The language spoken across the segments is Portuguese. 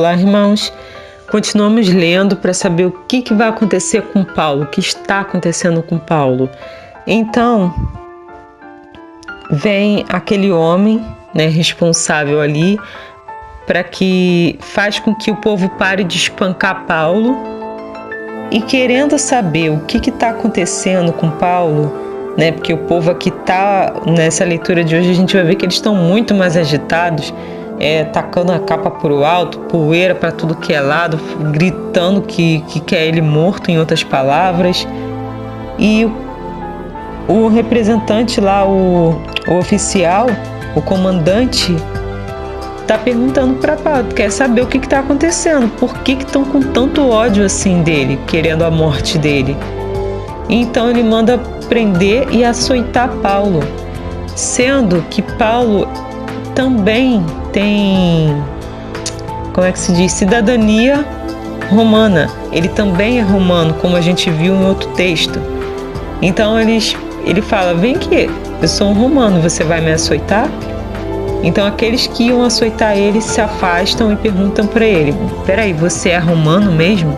lá, irmãos, continuamos lendo para saber o que vai acontecer com Paulo, o que está acontecendo com Paulo. Então, vem aquele homem, né, responsável ali, para que faz com que o povo pare de espancar Paulo, e querendo saber o que está acontecendo com Paulo, né, porque o povo aqui está, nessa leitura de hoje, a gente vai ver que eles estão muito mais agitados, tacando a capa para o alto, poeira para tudo que é lado, gritando que quer ele morto, em outras palavras. E o representante lá, o oficial, o comandante, está perguntando para Paulo, quer saber o que está acontecendo, por que estão com tanto ódio assim dele, querendo a morte dele. Então ele manda prender e açoitar Paulo, sendo que Paulo também tem, como é que se diz, cidadania romana. Ele também é romano, como a gente viu em outro texto. Então ele fala, vem aqui, eu sou um romano, você vai me açoitar? Então aqueles que iam açoitar ele se afastam e perguntam para ele, peraí, você é romano mesmo?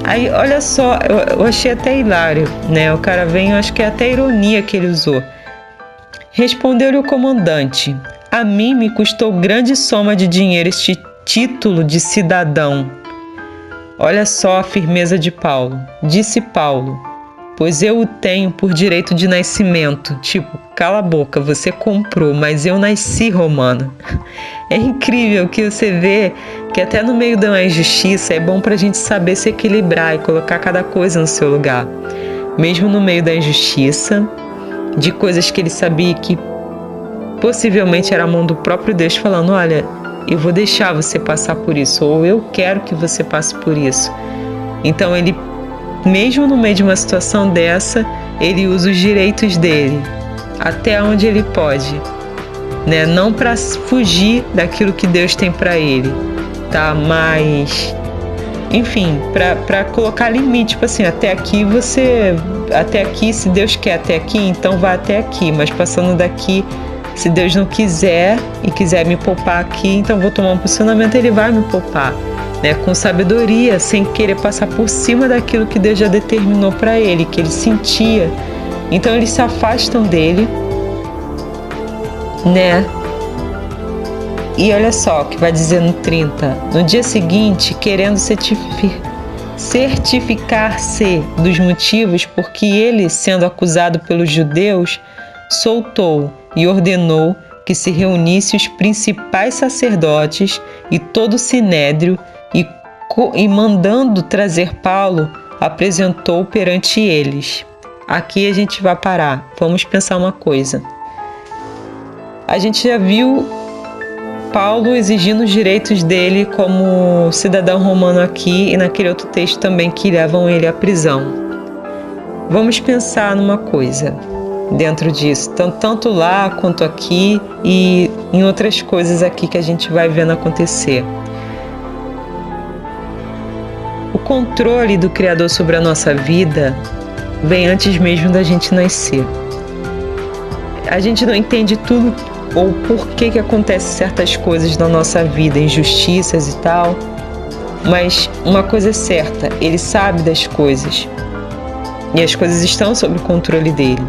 Aí, olha só, eu achei até hilário, né? O cara vem, eu acho que é até ironia que ele usou. Respondeu-lhe o comandante, a mim me custou grande soma de dinheiro este título de cidadão. Olha só a firmeza de Paulo. Disse Paulo, pois eu o tenho por direito de nascimento. Tipo, cala a boca, você comprou, mas eu nasci romano. É incrível que você vê que até no meio de uma injustiça é bom pra gente saber se equilibrar e colocar cada coisa no seu lugar. Mesmo no meio da injustiça, de coisas que ele sabia que possivelmente era a mão do próprio Deus falando, olha, eu vou deixar você passar por isso, ou eu quero que você passe por isso. Então ele, mesmo no meio de uma situação dessa, ele usa os direitos dele, até onde ele pode, né? Não para fugir daquilo que Deus tem para ele, tá? Mas, enfim, para colocar limite, tipo assim, até aqui, se Deus quer até aqui, então vá até aqui, mas passando daqui, se Deus não quiser e quiser me poupar aqui, então vou tomar um posicionamento, ele vai me poupar, né? Com sabedoria, sem querer passar por cima daquilo que Deus já determinou para ele, que ele sentia. Então eles se afastam dele, né? E olha só o que vai dizer no 30. No dia seguinte, querendo certificar-se dos motivos por que ele, sendo acusado pelos judeus, soltou e ordenou que se reunisse os principais sacerdotes e todo o sinédrio e mandando trazer Paulo, apresentou perante eles. Aqui a gente vai parar. Vamos pensar uma coisa. A gente já viu Paulo exigindo os direitos dele como cidadão romano aqui e naquele outro texto também que levam ele à prisão. Vamos pensar numa coisa dentro disso, tanto lá quanto aqui e em outras coisas aqui que a gente vai vendo acontecer. O controle do Criador sobre a nossa vida vem antes mesmo da gente nascer. A gente não entende tudo ou por que acontecem certas coisas na nossa vida, injustiças e tal, mas uma coisa é certa, ele sabe das coisas e as coisas estão sob o controle dele.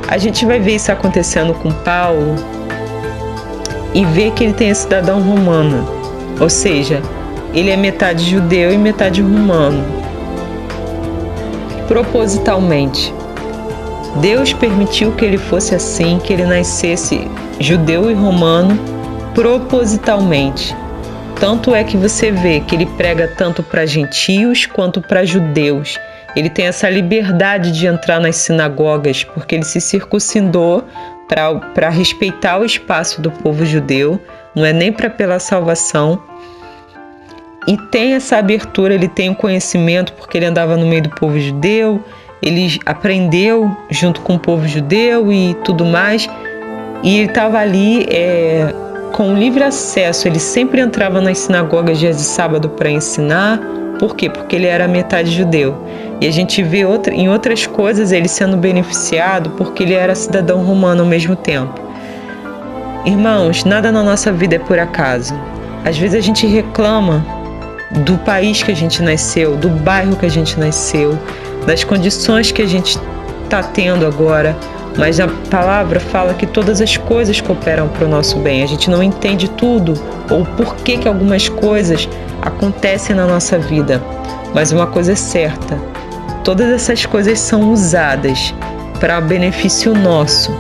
A gente vai ver isso acontecendo com Paulo e ver que ele tem a cidadão romana, ou seja, ele é metade judeu e metade romano. Propositalmente. Deus permitiu que ele fosse assim, que ele nascesse judeu e romano propositalmente. Tanto é que você vê que ele prega tanto para gentios quanto para judeus. Ele tem essa liberdade de entrar nas sinagogas, porque ele se circuncidou para respeitar o espaço do povo judeu, não é nem pela salvação. E tem essa abertura, ele tem o conhecimento, porque ele andava no meio do povo judeu, ele aprendeu junto com o povo judeu e tudo mais. E ele estava ali com livre acesso, ele sempre entrava nas sinagogas dias de sábado para ensinar. Por quê? Porque ele era metade judeu. E a gente vê em outras coisas ele sendo beneficiado porque ele era cidadão romano ao mesmo tempo. Irmãos, nada na nossa vida é por acaso. Às vezes a gente reclama do país que a gente nasceu, do bairro que a gente nasceu, das condições que a gente está tendo agora, mas a palavra fala que todas as coisas cooperam para o nosso bem. A gente não entende tudo ou por que algumas coisas acontecem na nossa vida, mas uma coisa é certa: todas essas coisas são usadas para benefício nosso,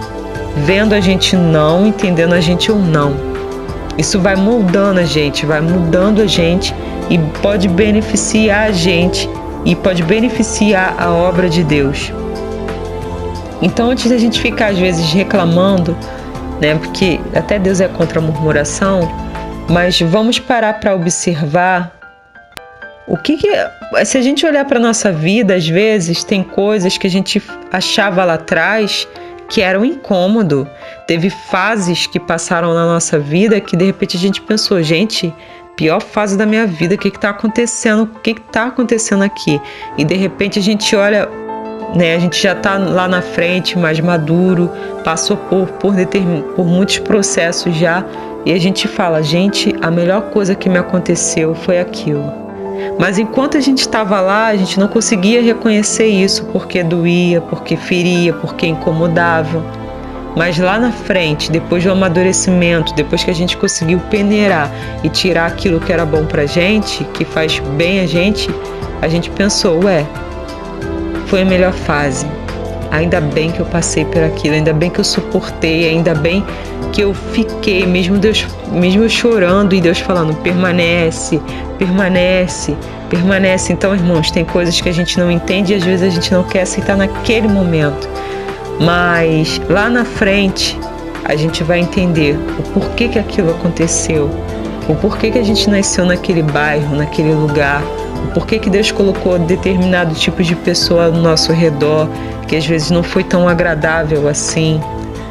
vendo a gente não, entendendo a gente ou não. Isso vai moldando a gente, vai mudando a gente e pode beneficiar a gente e pode beneficiar a obra de Deus. Então, antes da gente ficar às vezes reclamando, né, porque até Deus é contra a murmuração, mas vamos parar para observar se a gente olhar para a nossa vida, às vezes tem coisas que a gente achava lá atrás que eram incômodo. Teve fases que passaram na nossa vida que de repente a gente pensou, gente, pior fase da minha vida, o que está acontecendo? O que está acontecendo aqui? E de repente a gente olha, né, a gente já está lá na frente, mais maduro, passou por muitos processos já, e a gente fala, gente, a melhor coisa que me aconteceu foi aquilo. Mas enquanto a gente estava lá, a gente não conseguia reconhecer isso, porque doía, porque feria, porque incomodava. Mas lá na frente, depois do amadurecimento, depois que a gente conseguiu peneirar e tirar aquilo que era bom pra gente, que faz bem a gente pensou, foi a melhor fase. Ainda bem que eu passei por aquilo, ainda bem que eu suportei, ainda bem que eu fiquei, mesmo eu chorando e Deus falando, permanece, permanece, permanece. Então, irmãos, tem coisas que a gente não entende e às vezes a gente não quer aceitar naquele momento. Mas lá na frente a gente vai entender o porquê que aquilo aconteceu, o porquê que a gente nasceu naquele bairro, naquele lugar, o porquê que Deus colocou determinado tipo de pessoa ao nosso redor, que às vezes não foi tão agradável assim.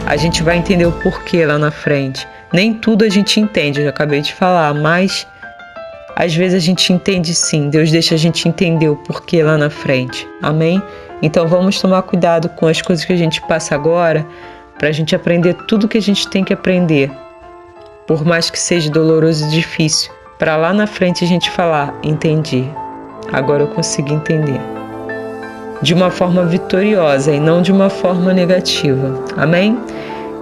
A gente vai entender o porquê lá na frente. Nem tudo a gente entende, eu já acabei de falar, mas às vezes a gente entende sim. Deus deixa a gente entender o porquê lá na frente. Amém? Então vamos tomar cuidado com as coisas que a gente passa agora, para a gente aprender tudo que a gente tem que aprender, por mais que seja doloroso e difícil, para lá na frente a gente falar, entendi, agora eu consigo entender. De uma forma vitoriosa e não de uma forma negativa. Amém?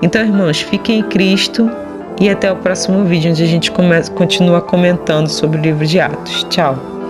Então, irmãos, fiquem em Cristo e até o próximo vídeo, onde a gente continua comentando sobre o livro de Atos. Tchau!